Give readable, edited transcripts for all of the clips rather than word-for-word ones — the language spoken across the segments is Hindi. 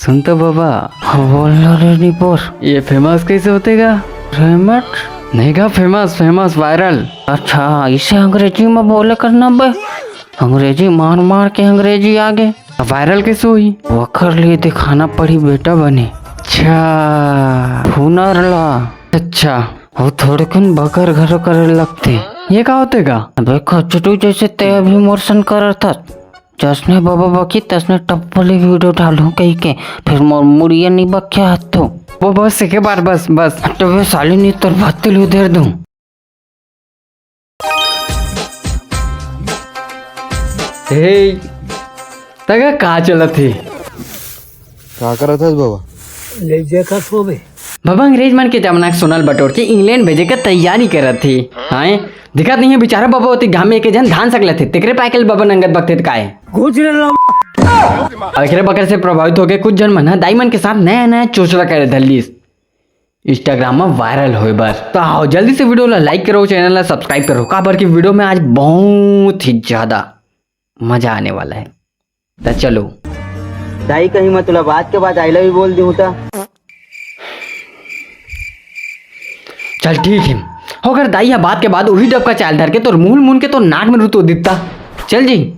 सुन तो बाबा, बोलना रेडी पोर, ये फेमस कैसे होतेगा? फेमस नहीं का, फेमस फेमस वायरल। अच्छा इसे अंग्रेजी में बोले करना बे, अंग्रेजी मार मार के अंग्रेजी आगे वायरल कैसे हुई? वखर लिए दिखाना पड़ी बेटा बने। अच्छा हुनर ला, अच्छा वो थोड़े कन बकर घर करे लगते, ये का होतेगा? अबे खचटू जैसे ते अभी मोर्सन कर था, जसने बाबा बकी तसने टप्पली वीडियो डालूं कहीं के, फिर मोर मुड़िया नहीं बक्या हाथ तो वो बस एक बार बस बस तो वे साली नहीं तो भत्तिल उधर दूं। हे तगा कहाँ चला थे? क्या कर रहा था बाबा? ले देखा तो बे बाबा अंग्रेज मन के जमाना सोनल बटोर के इंग्लैंड भेजे के तैयारी कर रहे थे। हाँ दिखत नहीं है बेचारा बाबा होती घाम में एक जन धान सकले थे, तिकरे पाइकल बाबा नंगत बकते का है अखरे बकर से प्रभावित होकर कुछ जन मन दाईमन के साथ नया नया चोचला करे धल्लीस इंस्टाग्राम में वायरल हो बस। तो आओ जल्दी से वीडियो ला लाइक करो, चैनल ला सब्सक्राइब करो, काबर की वीडियो में आज बहुत ही ज्यादा मजा आने वाला है। तो चलो दाई कहीं मैं तुला बात के बाद आई लव यू बोल दूं ता चल ठीक है, अगर दाई बात के बाद वही डब का चाल धर के तो मूल मुन के तो नाक में रुतो दिखता। चल जी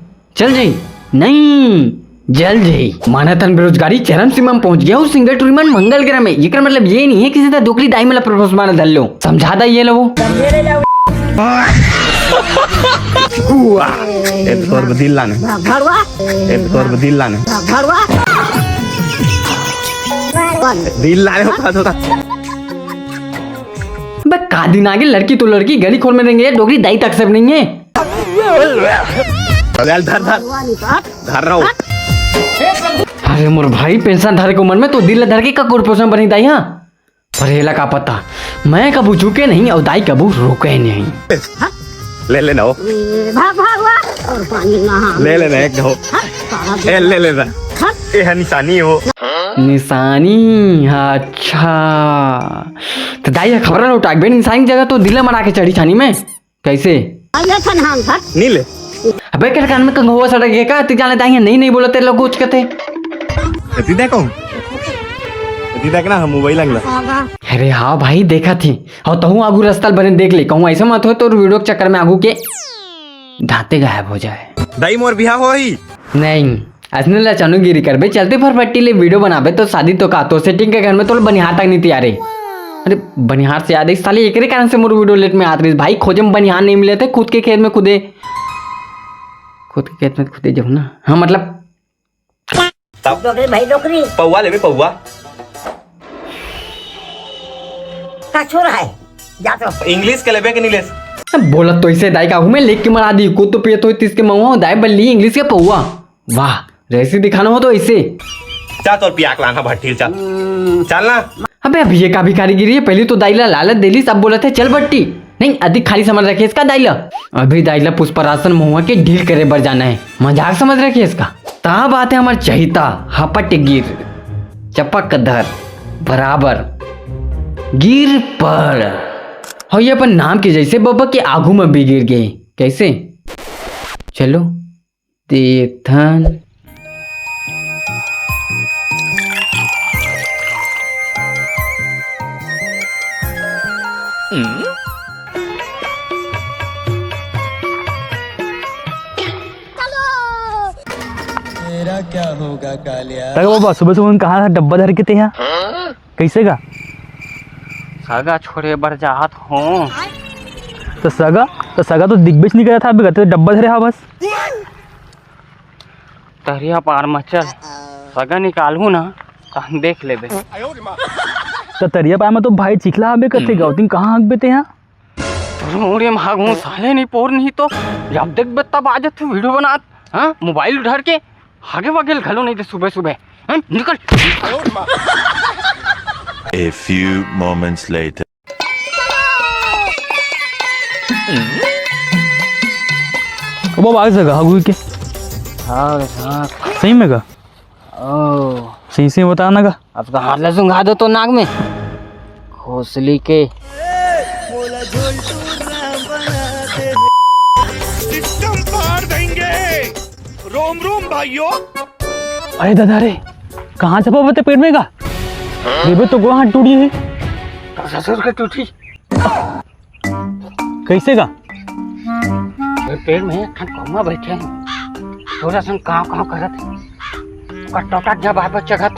नहीं जल जी मानतन बेरोजगारी चरम सीमा में पहुंच गया। उस सिंगल टूरमन मंगल ग्रह में, ये मतलब ये नहीं है किसी तरह दोकली दाई में प्रपोज मार धल लो, समझा दा ये लो बदल लाने दिल लाने होता बे का दिन आगे लड़की तो लड़की गली खोल में देंगे, डोगरी दाई तक सब नहीं है। धर रहा हूँ। अरे मोर भाई पेंशन धारे को मन में तो दिल धर के का कॉर्पोरेशन बनी दाई। हाँ परहेला का पता, मैं कबू झुके नहीं और दाई कबू रोके नहीं। ले लेना हो, ले लेना एक हो, ले लेना ये है निशानी हो, निशानी। अच्छा तो दाई खबर उठा बे निशानी जगह तो दिल मरा के चढ़ी छानी में कैसे नहीं ले अबे के कान में कंगवा सड़क गया का ती जाने दाई नहीं बोला तेरे लोग कुछ कहते देखो देख ना हम मोबाइल अंगला। अरे हाँ भाई देखा थी और तहु आगू रास्ता बने देख ले, कहूँ ऐसा मत हो तो वीडियो के चक्कर में आगू के दांते गायब हो जाए। दाई मोर बिहार हो ही नहीं असने ला चनुगिरी कर बे, चलते फर पट्टी ले वीडियो बनाबे तो शादी तो का तो सेटिंग के घर में तो बनिहार तक नहीं तैयार है। अरे बनिहार से याद है साले एक कारण से मोर वीडियो लेट में आत रही भाई, खोजे में बनिहार नहीं मिले थे, खुद के खेत में खुदे जाऊँ ना। हाँ मतलब भाई नौकरी पौवा ले पौवा का छोरा है जा तो इंग्लिश के लेबे के नहीं ले बोला तो इसे दाई का हूँ मैं लिख के मरा दी को तो पिए तो इसके मऊआ दाई बल्ली इंग्लिश के पौआ। वाह रेसिपी दिखाना हो तो इसे चा तो पियाक लाना भट्टी चल ना। अबे अब ये का भी कारीगिरी है, पहले तो दाइला लालच दिली सब बोला थे चल भट्टी, नहीं अधिक खाली समझ रखे इसका दाइला। अभी दाइला पुष्परासन महुआ के डील करे बर जाना है, मजाक समझ रखे इसका। ता बात है हमार चहिता हपट गिर चपक धर बराबर गिर पर हो, ये अपन नाम के जैसे बाबा के आगू में भी गिर गए कैसे। चलो देखथन मेरा क्या होगा कालिया। बाबा सुबह सुबह कहाँ था डब्बा धर के थे यहाँ कैसे का सगा छोड़े बर जात हो तो सगा तो दिग्विजय नहीं गया था अभी कहते डब्बा धरे हाँ बस तहरिया पार मचल सगा निकालू ना तो देख ले बे। तो तरिया पाया में तो भाई चिखला आबे करते गौतिन कहाँ हक बेते यहाँ रोड़े भागू साले नहीं पोर नहीं तो जब देख बे तब आ जाते वीडियो बनात। हाँ मोबाइल उधर के आगे वगैल घलो नहीं थे सुबह सुबह। हाँ निकल। A few moments later. बाबा आगे सगा हगू के हाँ सही में का ओ सही बता ना का अब तो हाथ लसूंगा दो तो नाक में खोसली के सिस्टम पार देंगे। रोम रोम भाइयों। अरे दादा रे कहाँ छपा हुआ था पेट में का? बेबे तो गोड़ हाथ टूटी है। ससुर के टूटी कैसे का? पेट में कौमा बैठे हैं, थोड़ा सा कहाँ करत कटौटा जब आप जगत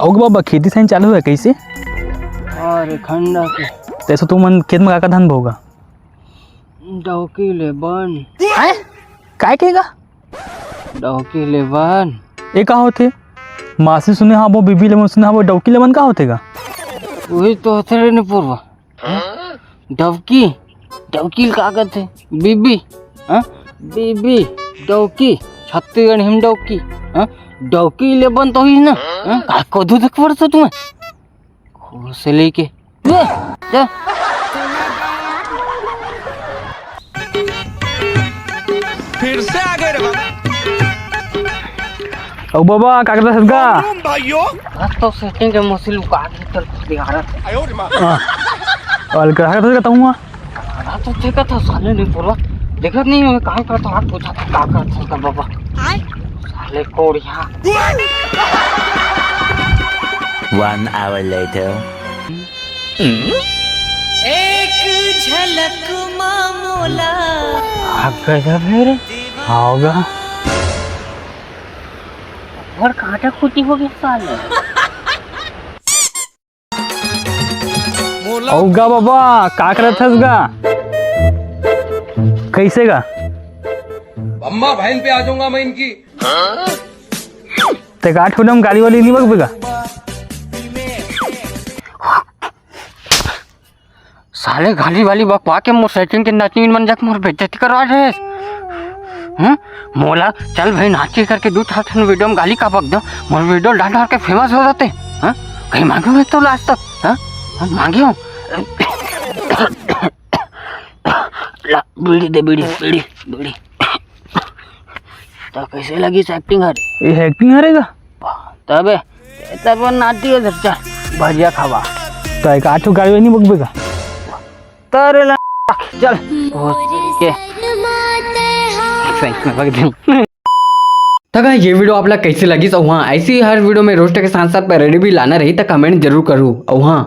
और बाबा खेती साइन चालू है कैसे? अरे खंडा के तैसे तू मन खेत में काका धान बोगा डौकी ले बन काय कहेगा? डौकी ले बन ये का होते? मासी सुने हाँ वो बीबी लेमन सुने हाँ वो डौकी लेमन का होतेगा? वही तो होते रे पूर्वा डौकी डौकी का कहते बीबी हाँ बीबी डौकी छत्तीसगढ़ हिम डौकी हाँ डौकी ले बन तो ही ना हाँ कोदू तक पड़ता तुम्हें खुश लेके जा फिर से आ गए रे बाबा। ओ बाबा का करता सदका? आज तो सेटिंग के मुसिल का के तर दिखा रहा और का करता हूँ था तो ठीक था साले नहीं पूरा देखत नहीं मैं कहाँ करता हाथ पूछा था का करता बाबा साले कोड़िया 1 hour later. गजब है रे होगा और कांटा कुटी हो गया साले होगा बाबा का करत हसगा? कैसे का? अम्मा बहन पे आ जाऊंगा मैं इनकी। ते का ठोडम गाड़ी वाली नहीं बगबेगा? साले गाली वाली बकवा के मोर सेटिंग के नाचनी मन जाके मोर बेइज्जती करवा रहे मोला चल भाई नाची करके 2-3 वीडियो में गाली का बक दो मोर वीडियो डाल के फेमस हो जाते हाँ कहीं मांगे मैं तो लास्ट तक हाँ मांगे हूँ बीड़ी दे बीड़ी तो कैसे लगी एक्टिंग हरे ये एक्टिंग हरेगा? तबे तब नाची है चल भजिया खावा तो एक आठो गाड़ी वाली नहीं बगबेगा? तारे चल के तो ये वीडियो आप लोग कैसे लगी तो वहाँ ऐसी हर वीडियो में रोस्टर के साथ साथ पैरेडी भी लाना रही तो कमेंट जरूर करूँ और हाँ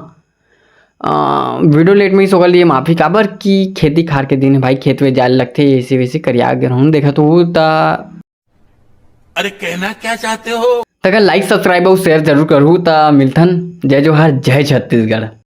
वीडियो लेट में ही सोगल लिए माफ़ी काबर की खेती खार के दिन भाई खेत में जाल लगते ऐसे वैसे करिया अगर हूँ देखा तो अरे कहना क्या चाहते हो? अगर लाइक सब्सक्राइब और शेयर जरूर करूँ तो मिलथन जय जोहार जय छत्तीसगढ़।